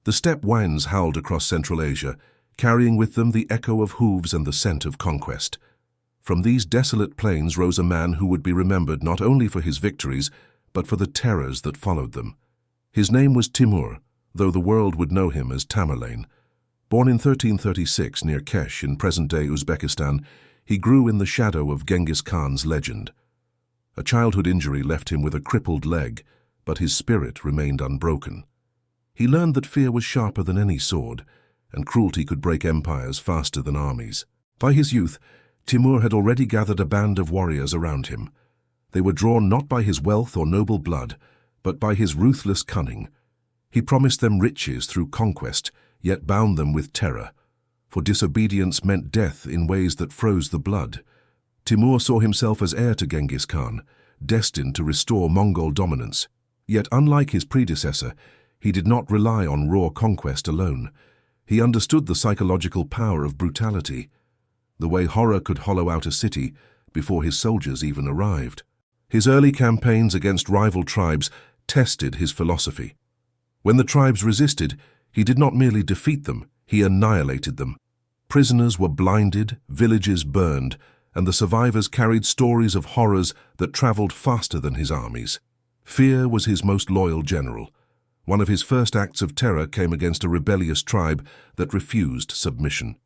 The steppe winds howled across Central Asia, carrying with them the echo of hooves and the scent of conquest. From these desolate plains rose a man who would be remembered not only for his victories, but for the terrors that followed them. His name was Timur, though the world would know him as Tamerlane. Born in 1336 near Kesh in present-day Uzbekistan, he grew in the shadow of Genghis Khan's legend. A childhood injury left him with a crippled leg, but his spirit remained unbroken. He learned that fear was sharper than any sword, and cruelty could break empires faster than armies. By his youth, Timur had already gathered a band of warriors around him. They were drawn not by his wealth or noble blood, but by his ruthless cunning. He promised them riches through conquest, yet bound them with terror, for disobedience meant death in ways that froze the blood. Timur saw himself as heir to Genghis Khan, destined to restore Mongol dominance. Yet unlike his predecessor, he did not rely on raw conquest alone. He understood the psychological power of brutality, the way horror could hollow out a city before his soldiers even arrived. His early campaigns against rival tribes tested his philosophy. When the tribes resisted, he did not merely defeat them, he annihilated them. Prisoners were blinded, villages burned, and the survivors carried stories of horrors that traveled faster than his armies. Fear was his most loyal general. One of his first acts of terror came against a rebellious tribe that refused submission.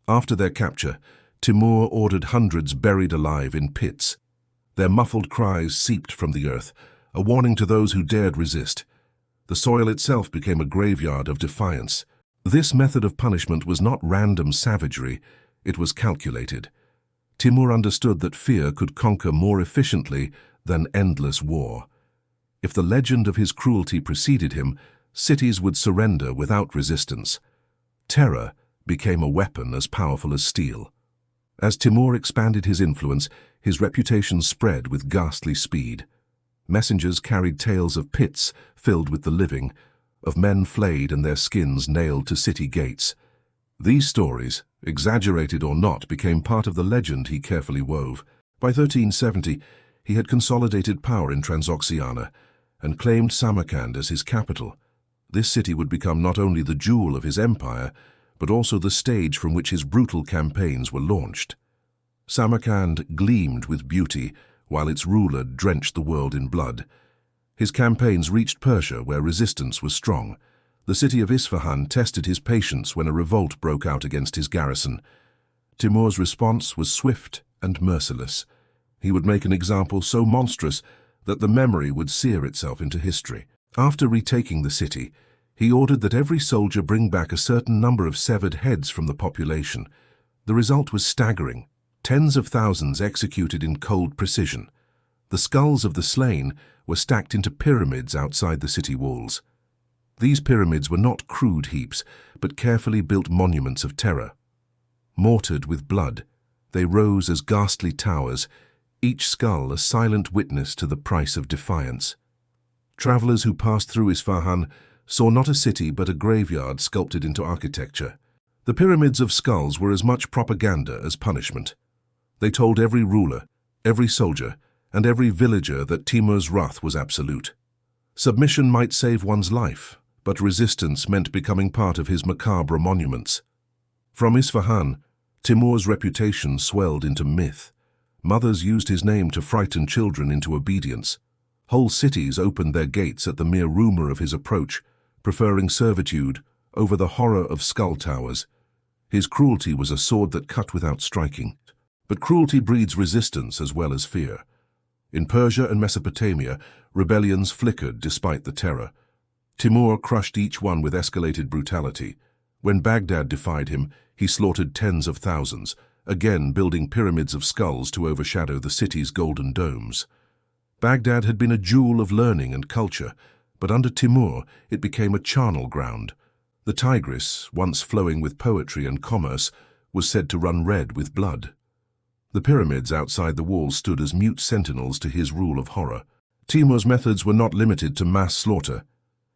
After their capture, Timur ordered hundreds buried alive in pits. Their muffled cries seeped from the earth, a warning to those who dared resist. The soil itself became a graveyard of defiance. This method of punishment was not random savagery, it was calculated. Timur understood that fear could conquer more efficiently than endless war. If the legend of his cruelty preceded him, cities would surrender without resistance. Terror became a weapon as powerful as steel. As Timur expanded his influence, his reputation spread with ghastly speed. Messengers carried tales of pits filled with the living, of men flayed and their skins nailed to city gates. These stories, exaggerated or not, became part of the legend he carefully wove. By 1370, he had consolidated power in Transoxiana and claimed Samarkand as his capital. This city would become not only the jewel of his empire, but also the stage from which his brutal campaigns were launched. Samarkand gleamed with beauty, while its ruler drenched the world in blood. His campaigns reached Persia, where resistance was strong. The city of Isfahan tested his patience when a revolt broke out against his garrison. Timur's response was swift and merciless. He would make an example so monstrous that the memory would sear itself into history. After retaking the city, he ordered that every soldier bring back a certain number of severed heads from the population. The result was staggering. Tens of thousands executed in cold precision. The skulls of the slain were stacked into pyramids outside the city walls. These pyramids were not crude heaps, but carefully built monuments of terror. Mortared with blood, they rose as ghastly towers, each skull a silent witness to the price of defiance. Travelers who passed through Isfahan saw not a city but a graveyard sculpted into architecture. The pyramids of skulls were as much propaganda as punishment. They told every ruler, every soldier, and every villager that Timur's wrath was absolute. Submission might save one's life, but resistance meant becoming part of his macabre monuments. From Isfahan, Timur's reputation swelled into myth. Mothers used his name to frighten children into obedience. Whole cities opened their gates at the mere rumor of his approach, preferring servitude over the horror of skull towers. His cruelty was a sword that cut without striking. But cruelty breeds resistance as well as fear. In Persia and Mesopotamia, rebellions flickered despite the terror. Timur crushed each one with escalated brutality. When Baghdad defied him, he slaughtered tens of thousands, again building pyramids of skulls to overshadow the city's golden domes. Baghdad had been a jewel of learning and culture, but under Timur it became a charnel ground. The Tigris, once flowing with poetry and commerce, was said to run red with blood. The pyramids outside the walls stood as mute sentinels to his rule of horror. Timur's methods were not limited to mass slaughter.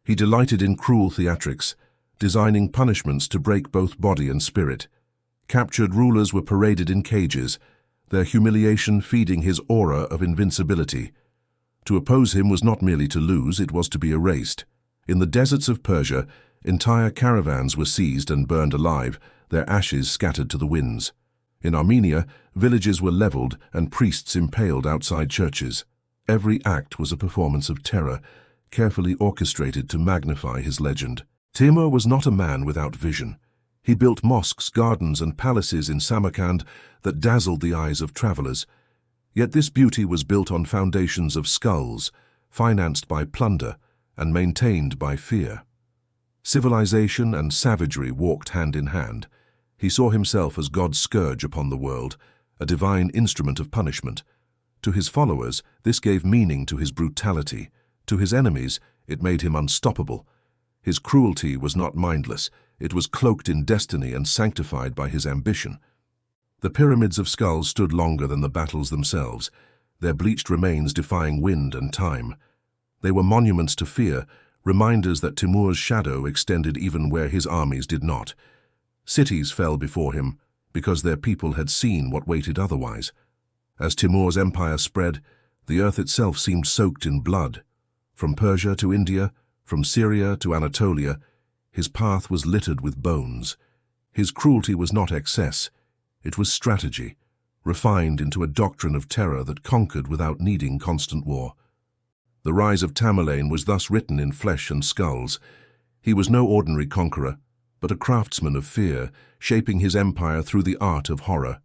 He delighted in cruel theatrics, designing punishments to break both body and spirit. Captured rulers were paraded in cages, their humiliation feeding his aura of invincibility. To oppose him was not merely to lose, it was to be erased. In the deserts of Persia, Entire caravans were seized and burned alive, their ashes scattered to the winds. In Armenia, villages were leveled and priests impaled outside churches. Every act was a performance of terror, carefully orchestrated to magnify his legend. Timur was not a man without vision. He built mosques, gardens, and palaces in Samarkand that dazzled the eyes of travelers. Yet this beauty was built on foundations of skulls, financed by plunder and maintained by fear. Civilization and savagery walked hand in hand. He saw himself as God's scourge upon the world, a divine instrument of punishment. To his followers, this gave meaning to his brutality. To his enemies, it made him unstoppable. His cruelty was not mindless. It was cloaked in destiny and sanctified by his ambition. The pyramids of skulls stood longer than the battles themselves, their bleached remains defying wind and time. They were monuments to fear, reminders that Timur's shadow extended even where his armies did not. Cities fell before him because their people had seen what waited otherwise. As Timur's empire spread, the earth itself seemed soaked in blood. From Persia to India, from Syria to Anatolia, his path was littered with bones. His cruelty was not excess, it was strategy, refined into a doctrine of terror that conquered without needing constant war. The rise of Tamerlane was thus written in flesh and skulls. He was no ordinary conqueror, but a craftsman of fear, shaping his empire through the art of horror.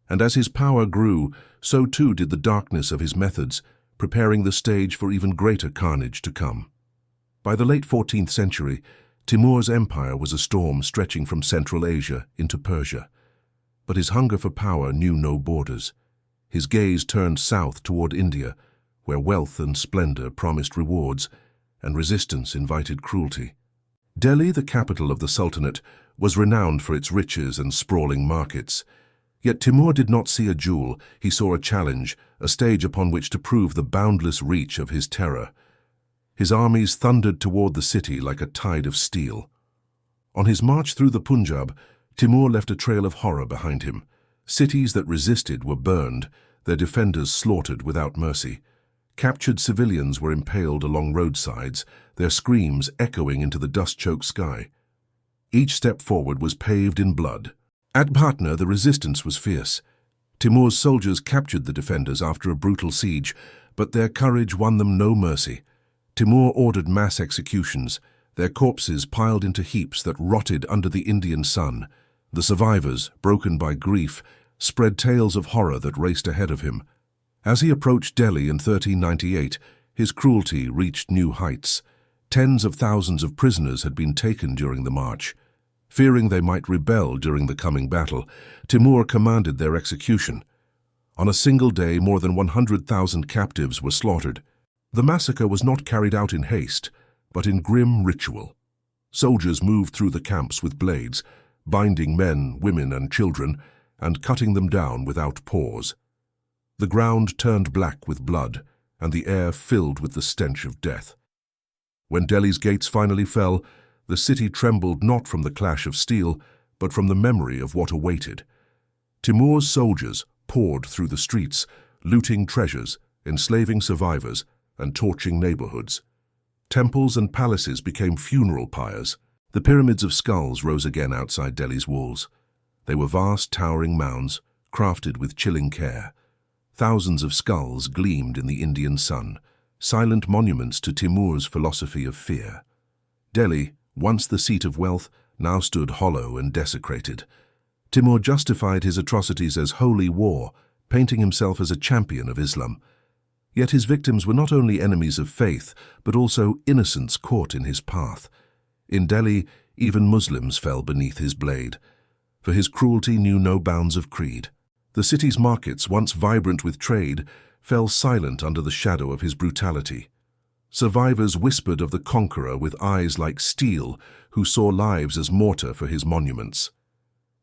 And as his power grew, so too did the darkness of his methods, preparing the stage for even greater carnage to come. By the late 14th century, Timur's empire was a storm stretching from Central Asia into Persia. But his hunger for power knew no borders. His gaze turned south toward India, where wealth and splendor promised rewards, and resistance invited cruelty. Delhi, the capital of the Sultanate, was renowned for its riches and sprawling markets. Yet Timur did not see a jewel, he saw a challenge, a stage upon which to prove the boundless reach of his terror. His armies thundered toward the city like a tide of steel. On his march through the Punjab, Timur left a trail of horror behind him. Cities that resisted were burned, their defenders slaughtered without mercy. Captured civilians were impaled along roadsides, their screams echoing into the dust-choked sky. Each step forward was paved in blood. At Patna, the resistance was fierce. Timur's soldiers captured the defenders after a brutal siege, but their courage won them no mercy. Timur ordered mass executions, their corpses piled into heaps that rotted under the Indian sun. The survivors, broken by grief, spread tales of horror that raced ahead of him. As he approached Delhi in 1398, his cruelty reached new heights. Tens of thousands of prisoners had been taken during the march. Fearing they might rebel during the coming battle, Timur commanded their execution. On a single day, more than 100,000 captives were slaughtered. The massacre was not carried out in haste, but in grim ritual. Soldiers moved through the camps with blades, binding men, women, and children, and cutting them down without pause. The ground turned black with blood, and the air filled with the stench of death. When Delhi's gates finally fell, the city trembled not from the clash of steel, but from the memory of what awaited. Timur's soldiers poured through the streets, looting treasures, enslaving survivors, and torching neighborhoods. Temples and palaces became funeral pyres. The pyramids of skulls rose again outside Delhi's walls. They were vast, towering mounds, crafted with chilling care. Thousands of skulls gleamed in the Indian sun, silent monuments to Timur's philosophy of fear. Delhi, once the seat of wealth, now stood hollow and desecrated. Timur justified his atrocities as holy war, painting himself as a champion of Islam. Yet his victims were not only enemies of faith, but also innocents caught in his path. In Delhi, even Muslims fell beneath his blade, for his cruelty knew no bounds of creed. The city's markets, once vibrant with trade, fell silent under the shadow of his brutality. Survivors whispered of the conqueror with eyes like steel, who saw lives as mortar for his monuments.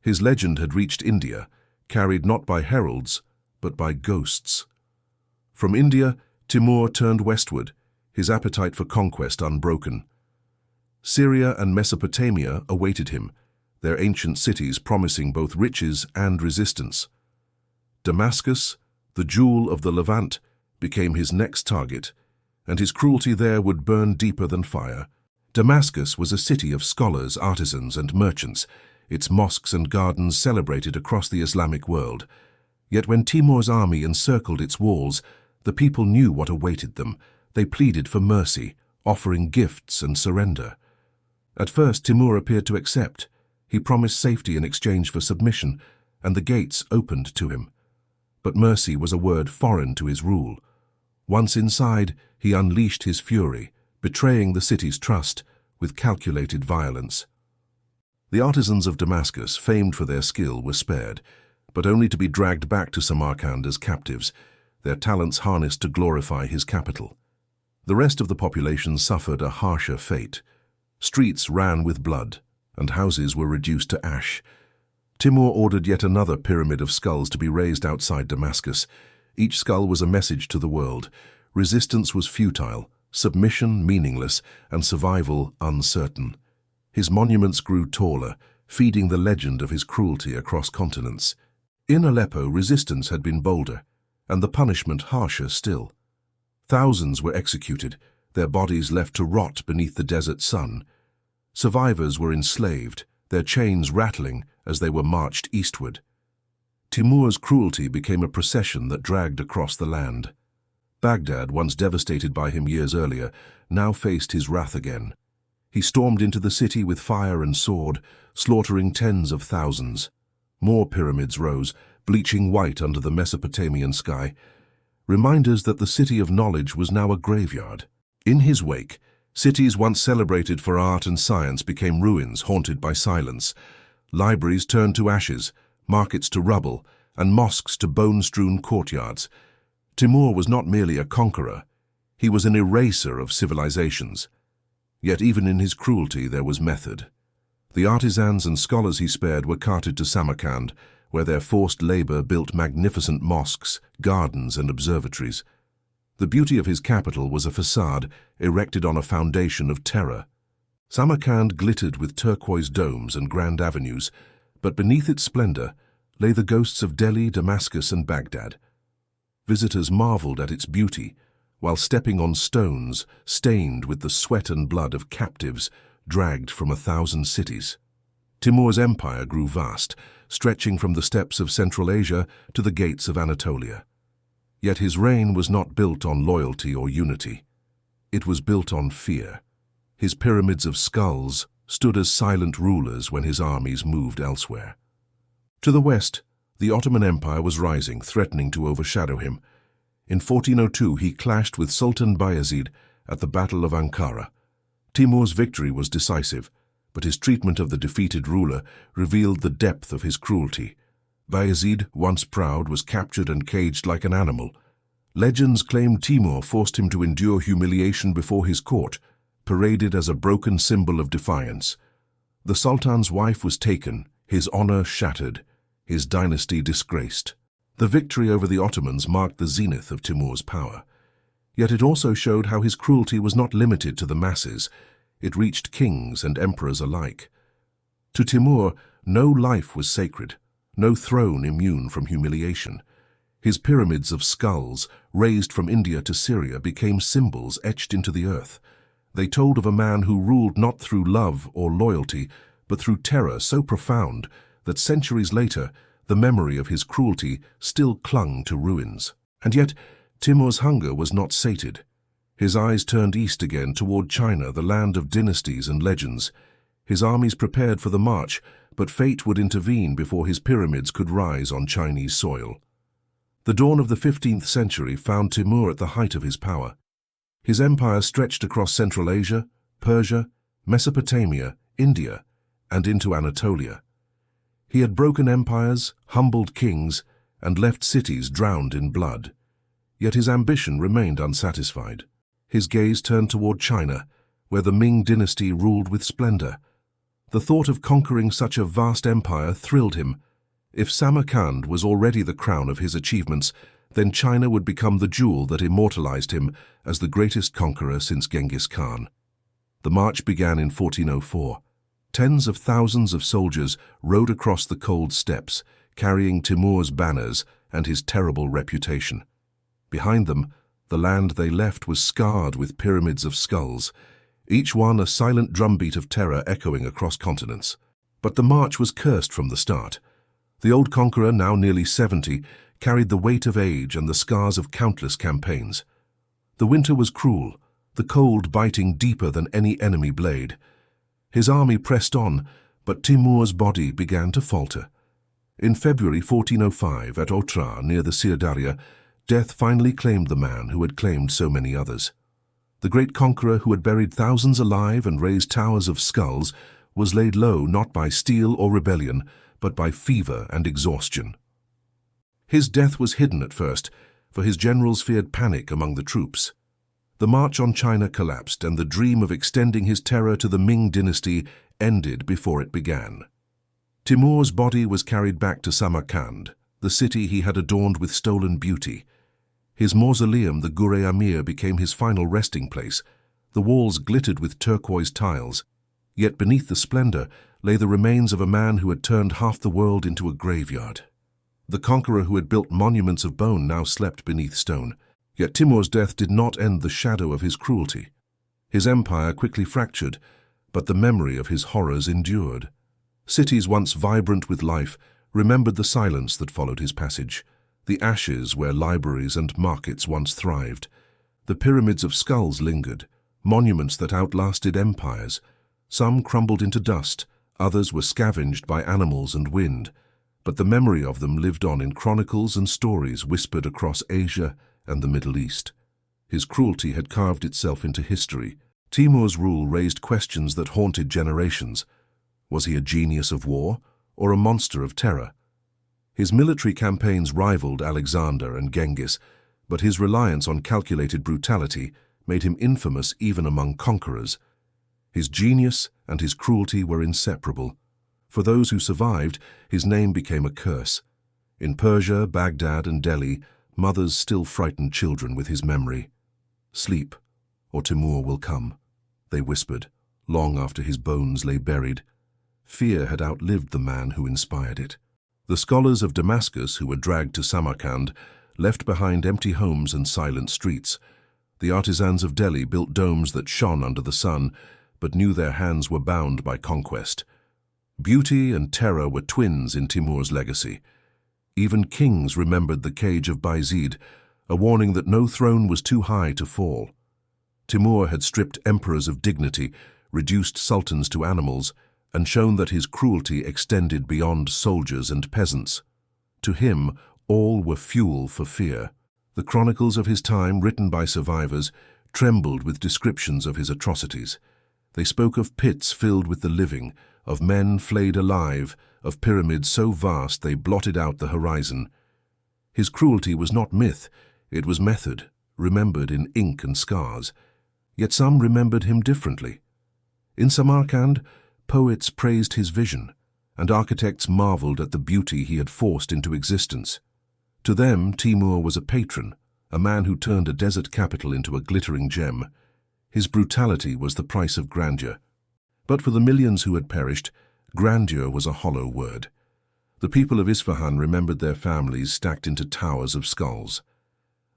His legend had reached India, carried not by heralds, but by ghosts. From India, Timur turned westward, his appetite for conquest unbroken. Syria and Mesopotamia awaited him, their ancient cities promising both riches and resistance. Damascus, the jewel of the Levant, became his next target, and his cruelty there would burn deeper than fire. Damascus was a city of scholars, artisans, and merchants, its mosques and gardens celebrated across the Islamic world. Yet when Timur's army encircled its walls, the people knew what awaited them. They pleaded for mercy, offering gifts and surrender. At first, Timur appeared to accept. He promised safety in exchange for submission, and the gates opened to him. But mercy was a word foreign to his rule. Once inside, he unleashed his fury, betraying the city's trust with calculated violence. The artisans of Damascus, famed for their skill, were spared, but only to be dragged back to Samarkand as captives, their talents harnessed to glorify his capital. The rest of the population suffered a harsher fate. Streets ran with blood, and houses were reduced to ash. Timur ordered yet another pyramid of skulls to be raised outside Damascus. Each skull was a message to the world. Resistance was futile, submission meaningless, and survival uncertain. His monuments grew taller, feeding the legend of his cruelty across continents. In Aleppo, resistance had been bolder, and the punishment harsher still. Thousands were executed, their bodies left to rot beneath the desert sun. Survivors were enslaved, their chains rattling as they were marched eastward. Timur's cruelty became a procession that dragged across the land. Baghdad, once devastated by him years earlier, now faced his wrath again. He stormed into the city with fire and sword, slaughtering tens of thousands. More pyramids rose, bleaching white under the Mesopotamian sky, reminders that the city of knowledge was now a graveyard. In his wake, cities once celebrated for art and science became ruins haunted by silence. Libraries turned to ashes, markets to rubble, and mosques to bone-strewn courtyards. Timur was not merely a conqueror, he was an eraser of civilizations. Yet even in his cruelty there was method. The artisans and scholars he spared were carted to Samarkand, where their forced labor built magnificent mosques, gardens, and observatories. The beauty of his capital was a facade erected on a foundation of terror. Samarkand glittered with turquoise domes and grand avenues, but beneath its splendor lay the ghosts of Delhi, Damascus, and Baghdad. Visitors marveled at its beauty, while stepping on stones stained with the sweat and blood of captives dragged from 1,000 cities. Timur's empire grew vast, stretching from the steppes of Central Asia to the gates of Anatolia. Yet his reign was not built on loyalty or unity. It was built on fear. His pyramids of skulls stood as silent rulers when his armies moved elsewhere. To the west, the Ottoman Empire was rising, threatening to overshadow him. In 1402, he clashed with Sultan Bayezid at the Battle of Ankara. Timur's victory was decisive, but his treatment of the defeated ruler revealed the depth of his cruelty. Bayezid, once proud, was captured and caged like an animal. Legends claim Timur forced him to endure humiliation before his court, paraded as a broken symbol of defiance. The Sultan's wife was taken, his honor shattered, his dynasty disgraced. The victory over the Ottomans marked the zenith of Timur's power. Yet it also showed how his cruelty was not limited to the masses. It reached kings and emperors alike. To Timur, no life was sacred, no throne immune from humiliation. His pyramids of skulls, raised from India to Syria, became symbols etched into the earth. They told of a man who ruled not through love or loyalty, but through terror so profound that centuries later, the memory of his cruelty still clung to ruins. And yet, Timur's hunger was not sated. His eyes turned east again toward China, the land of dynasties and legends. His armies prepared for the march, but fate would intervene before his pyramids could rise on Chinese soil. The dawn of the 15th century found Timur at the height of his power. His empire stretched across Central Asia, Persia, Mesopotamia, India, and into Anatolia. He had broken empires, humbled kings, and left cities drowned in blood. Yet his ambition remained unsatisfied. His gaze turned toward China, where the Ming dynasty ruled with splendor. The thought of conquering such a vast empire thrilled him. If Samarkand was already the crown of his achievements, then China would become the jewel that immortalized him as the greatest conqueror since Genghis Khan. The march began in 1404. Tens of thousands of soldiers rode across the cold steppes, carrying Timur's banners and his terrible reputation. Behind them, the land they left was scarred with pyramids of skulls. each one a silent drumbeat of terror echoing across continents. But the march was cursed from the start. The old conqueror, now nearly 70, carried the weight of age and the scars of countless campaigns. The winter was cruel, the cold biting deeper than any enemy blade. His army pressed on, but Timur's body began to falter. In February 1405, at Otrar, near the Sirdarya, death finally claimed the man who had claimed so many others. The great conqueror who had buried thousands alive and raised towers of skulls was laid low not by steel or rebellion, but by fever and exhaustion. His death was hidden at first, for his generals feared panic among the troops. The march on China collapsed, and the dream of extending his terror to the Ming dynasty ended before it began. Timur's body was carried back to Samarkand, the city he had adorned with stolen beauty. His mausoleum, the Gure Amir, became his final resting place. The walls glittered with turquoise tiles, yet beneath the splendor lay the remains of a man who had turned half the world into a graveyard. The conqueror who had built monuments of bone now slept beneath stone. Yet Timur's death did not end the shadow of his cruelty. His empire quickly fractured, but the memory of his horrors endured. Cities once vibrant with life remembered the silence that followed his passage, the ashes where libraries and markets once thrived. The pyramids of skulls lingered, monuments that outlasted empires. Some crumbled into dust, others were scavenged by animals and wind, but the memory of them lived on in chronicles and stories whispered across Asia and the Middle East. His cruelty had carved itself into history. Timur's rule raised questions that haunted generations. Was he a genius of war, or a monster of terror? His military campaigns rivaled Alexander and Genghis, but his reliance on calculated brutality made him infamous even among conquerors. His genius and his cruelty were inseparable. For those who survived, his name became a curse. In Persia, Baghdad, and Delhi, mothers still frightened children with his memory. "Sleep, or Timur will come," they whispered, long after his bones lay buried. Fear had outlived the man who inspired it. The scholars of Damascus who were dragged to Samarkand left behind empty homes and silent streets. The artisans of Delhi built domes that shone under the sun, but knew their hands were bound by conquest. Beauty and terror were twins in Timur's legacy. Even kings remembered the cage of Bayezid, a warning that no throne was too high to fall. Timur had stripped emperors of dignity, reduced sultans to animals, and shown that his cruelty extended beyond soldiers and peasants. To him, all were fuel for fear. The chronicles of his time, written by survivors, trembled with descriptions of his atrocities. They spoke of pits filled with the living, of men flayed alive, of pyramids so vast they blotted out the horizon. His cruelty was not myth, it was method, remembered in ink and scars. Yet some remembered him differently. In Samarkand, poets praised his vision, and architects marveled at the beauty he had forced into existence. To them, Timur was a patron, a man who turned a desert capital into a glittering gem. His brutality was the price of grandeur. But for the millions who had perished, grandeur was a hollow word. The people of Isfahan remembered their families stacked into towers of skulls.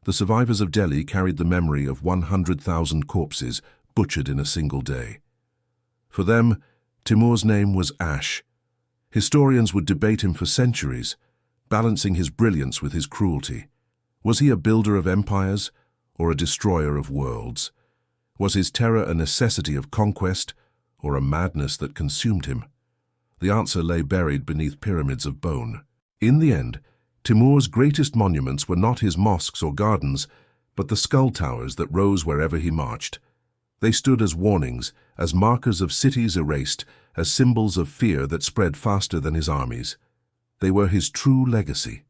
The survivors of Delhi carried the memory of 100,000 corpses butchered in a single day. For them, Timur's name was ash. Historians would debate him for centuries, balancing his brilliance with his cruelty. Was he a builder of empires or a destroyer of worlds? Was his terror a necessity of conquest or a madness that consumed him? The answer lay buried beneath pyramids of bone. In the end, Timur's greatest monuments were not his mosques or gardens, but the skull towers that rose wherever he marched. They stood as warnings, as markers of cities erased, as symbols of fear that spread faster than his armies. They were his true legacy.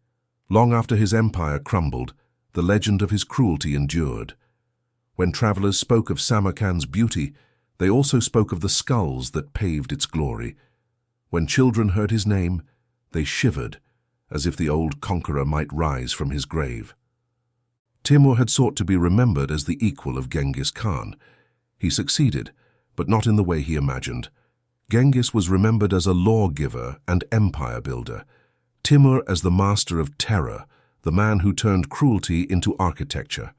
Long after his empire crumbled, the legend of his cruelty endured. When travelers spoke of Samarkand's beauty, they also spoke of the skulls that paved its glory. When children heard his name, they shivered, as if the old conqueror might rise from his grave. Timur had sought to be remembered as the equal of Genghis Khan. He succeeded, but not in the way he imagined. Genghis was remembered as a lawgiver and empire builder. Timur as the master of terror, the man who turned cruelty into architecture.